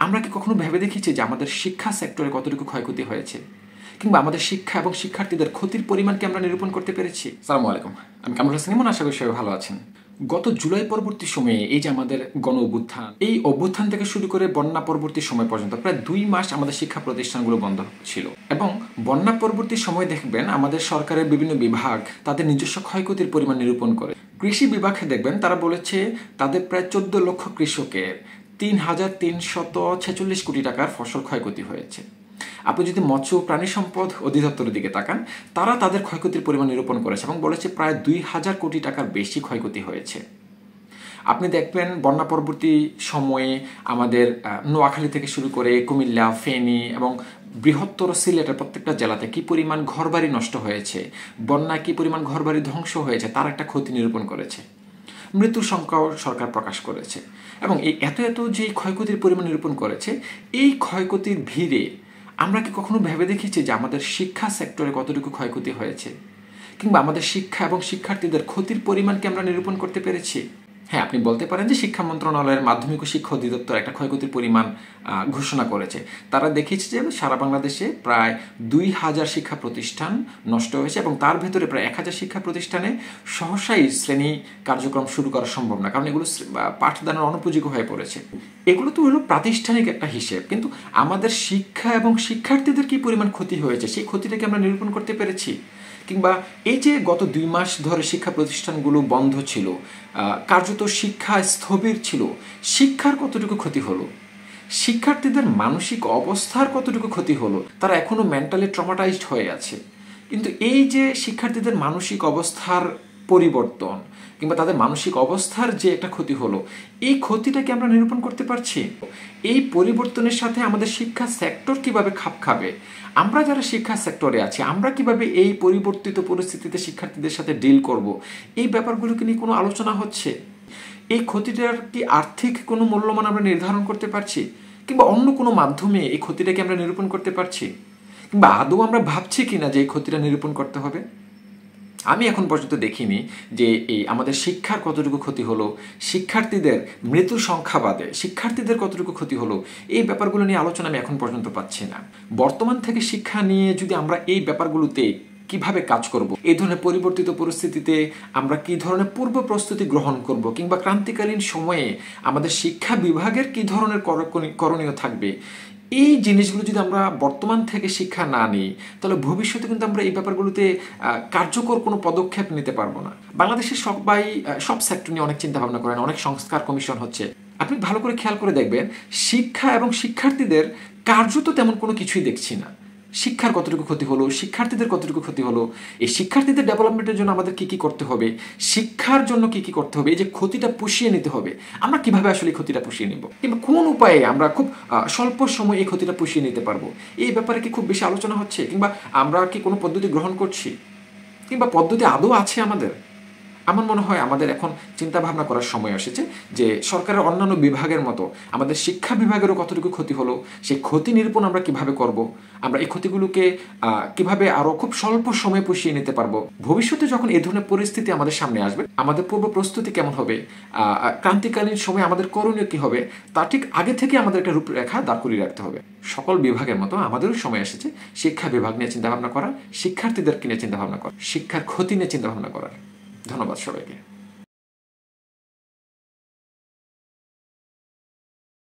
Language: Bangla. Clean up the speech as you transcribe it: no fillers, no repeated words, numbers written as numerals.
আমরা কি কখনো ভেবে দেখেছি যে আমাদের শিক্ষা সেক্টরে কতটুকু ক্ষয়ক্ষতি হয়েছে, কিংবা আমাদের শিক্ষা এবং শিক্ষার্থীদের ক্ষতির পরিমাণকে আমরা নিরূপণ করতে পেরেছি? আসসালামু আলাইকুম, আমি কামরুল হাসান ইমন। আশা করি সবাই ভালো আছেন। গত জুলাই পরবর্তী সময়ে এই যে আমাদের গণ অভ্যুত্থান, এই অভ্যুত্থান থেকে শুরু করে বন্যা পরবর্তী সময় পর্যন্ত প্রায় 2 মাস আমাদের শিক্ষা প্রতিষ্ঠানগুলো বন্ধ ছিল। এবং বন্যা পরবর্তী সময় দেখবেন আমাদের সরকারের বিভিন্ন বিভাগ তাদের নিজস্ব ক্ষয়ক্ষতির পরিমাণ নিরূপণ করে। কৃষি বিভাগে দেখবেন তারা বলেছে তাদের প্রায় 14 লক্ষ কৃষকের 3,346 কোটি টাকার ফসল ক্ষয়ক্ষতি হয়েছে। আপনি যদি মৎস্য প্রাণী সম্পদ অধিদপ্তরের দিকে তাকান, তারা তাদের ক্ষয়ক্ষতির পরিমাণ নিরূপণ করেছে এবং বলেছে প্রায় 2,000 কোটি টাকার বেশি ক্ষয়ক্ষতি হয়েছে। আপনি দেখবেন বন্যা পরবর্তী সময়ে আমাদের নোয়াখালী থেকে শুরু করে কুমিল্লা, ফেনী এবং বৃহত্তর সিলেটের প্রত্যেকটা জেলাতে কি পরিমাণ ঘরবাড়ি নষ্ট হয়েছে, বন্যায় কি পরিমাণ ঘরবাড়ি ধ্বংস হয়েছে তার একটা ক্ষতি নিরূপণ করেছে। মৃত্যুর সংখ্যাও সরকার প্রকাশ করেছে। এবং এই এত যে ক্ষয়ক্ষতির পরিমাণ নিরূপণ করেছে, এই ক্ষয়ক্ষতির ভিড়ে আমরা কি কখনো ভেবে দেখেছি যে আমাদের শিক্ষা সেক্টরে কতটুকু ক্ষয়ক্ষতি হয়েছে, কিংবা আমাদের শিক্ষা এবং শিক্ষার্থীদের ক্ষতির পরিমাণকে আমরা নিরূপণ করতে পেরেছি? হ্যাঁ, আপনি বলতে পারেন যে শিক্ষা মন্ত্রণালয়ের মাধ্যমিক ও শিক্ষা অধিদপ্তর একটা ক্ষয়ক্ষতির পরিমাণ ঘোষণা করেছে। তারা দেখিয়েছে যে সারা বাংলাদেশে প্রায় 2,000 শিক্ষা প্রতিষ্ঠান নষ্ট হয়েছে এবং তার ভেতরে প্রায় 1,000 শিক্ষা প্রতিষ্ঠানে সহসাই শ্রেণী কার্যক্রম শুরু করা সম্ভব না, কারণ এগুলো পাঠদানের অনুপযোগী হয়ে পড়েছে। এগুলো তো হলো প্রাতিষ্ঠানিক একটা হিসেব, কিন্তু আমাদের শিক্ষা এবং শিক্ষার্থীদের কি পরিমাণ ক্ষতি হয়েছে সেই ক্ষতিটাকে আমরা নিরূপণ করতে পেরেছি? কিংবা এই যে গত 2 মাস ধরে শিক্ষা প্রতিষ্ঠানগুলো বন্ধ ছিল, কার্যত শিক্ষা স্থবির ছিল, শিক্ষার কতটুকু ক্ষতি হলো? শিক্ষার্থীদের মানসিক অবস্থার কতটুকু ক্ষতি হলো? তারা এখনো মেন্টালি ট্রমাটাইজড হয়ে আছে। কিন্তু এই যে শিক্ষার্থীদের মানসিক অবস্থার পরিবর্তন কিংবা তাদের মানসিক অবস্থার যে একটা ক্ষতি হলো, এই ক্ষতিটাকে আমরা নিরূপণ করতে পারছি? এই পরিবর্তনের সাথে আমাদের শিক্ষা সেক্টর কিভাবে খাপ খাবে, আমরা যারা শিক্ষা সেক্টরে আছি আমরা কিভাবে এই পরিবর্তিত পরিস্থিতিতে শিক্ষার্থীদের সাথে ডিল করব, এই ব্যাপারগুলোকে নিয়ে কোনো আলোচনা হচ্ছে? এই ক্ষতিটার কি আর্থিক কোনো মূল্যমান আমরা নির্ধারণ করতে পারছি, কিংবা অন্য কোনো মাধ্যমে এই ক্ষতিটাকে আমরা নিরূপণ করতে পারছি, কিংবা আদৌ আমরা ভাবছি কিনা যে এই ক্ষতিটা নিরূপণ করতে হবে? আমি এখন পর্যন্ত দেখিনি যে এই আমাদের শিক্ষার কতটুকু ক্ষতি হলো, শিক্ষার্থীদের মৃত্যুর সংখ্যা বাদে শিক্ষার্থীদের কতটুকু ক্ষতি হলো, এই ব্যাপারগুলো নিয়ে আলোচনা আমি এখন পর্যন্ত পাচ্ছি না। বর্তমান থেকে শিক্ষা নিয়ে যদি আমরা এই ব্যাপারগুলোতে কিভাবে কাজ করব, এই ধরনের পরিবর্তিত পরিস্থিতিতে আমরা কি ধরনের পূর্ব প্রস্তুতি গ্রহণ করব, কিংবা ক্রান্তিকালীন সময়ে আমাদের শিক্ষা বিভাগের কি ধরনের করণীয় থাকবে, এই জিনিসগুলো যদি আমরা বর্তমান থেকে শিক্ষা না নিই তাহলে ভবিষ্যতে কিন্তু আমরা এই ব্যাপারগুলোতে কার্যকর কোনো পদক্ষেপ নিতে পারবো না। বাংলাদেশের সবাই সব সেক্টর নিয়ে অনেক চিন্তা ভাবনা করেন, অনেক সংস্কার কমিশন হচ্ছে। আপনি ভালো করে খেয়াল করে দেখবেন শিক্ষা এবং শিক্ষার্থীদের কার্যত তেমন কোনো কিছুই দেখছি না। শিক্ষার কতটুকু ক্ষতি হলো, শিক্ষার্থীদের কতটুকু ক্ষতি হলো, এই শিক্ষার্থীদের ডেভেলপমেন্টের জন্য আমাদের কি কি করতে হবে, শিক্ষার জন্য কি কি করতে হবে, এই যে ক্ষতিটা পুষিয়ে নিতে হবে, আমরা কিভাবে আসলে এই ক্ষতিটা পুষিয়ে নিব, কিংবা কোন উপায়ে আমরা খুব স্বল্প সময়ে এই ক্ষতিটা পুষিয়ে নিতে পারবো, এই ব্যাপারে কি খুব বেশি আলোচনা হচ্ছে, কিংবা আমরা কি কোনো পদ্ধতি গ্রহণ করছি, কিংবা পদ্ধতি আদৌ আছে আমাদের? আমার মনে হয় আমাদের এখন চিন্তা ভাবনা করার সময় এসেছে যে সরকারের অন্যান্য বিভাগের মতো আমাদের শিক্ষা বিভাগেরও কতটুকু ক্ষতি হলো, সেই ক্ষতি নিরূপণ আমরা কিভাবে করব, আমরা এই ক্ষতিগুলোকে কিভাবে আরো খুব স্বল্প সময়ে পুষিয়ে নিতে পারবো, ভবিষ্যতে যখন এই ধরনের পরিস্থিতি আমাদের সামনে আসবে আমাদের পূর্ব প্রস্তুতি কেমন হবে, ক্রান্তিকালীন সময়ে আমাদের করণীয় কি হবে, তা ঠিক আগে থেকে আমাদের একটা রূপরেখা দাঁড় করিয়ে রাখতে হবে। সকল বিভাগের মতো আমাদেরও সময় এসেছে শিক্ষা বিভাগ নিয়ে চিন্তা ভাবনা করা, শিক্ষার্থীদেরকে নিয়ে চিন্তা ভাবনা করা, শিক্ষার ক্ষতি নিয়ে চিন্তা ভাবনা করার। ধন্যবাদ সবাইকে।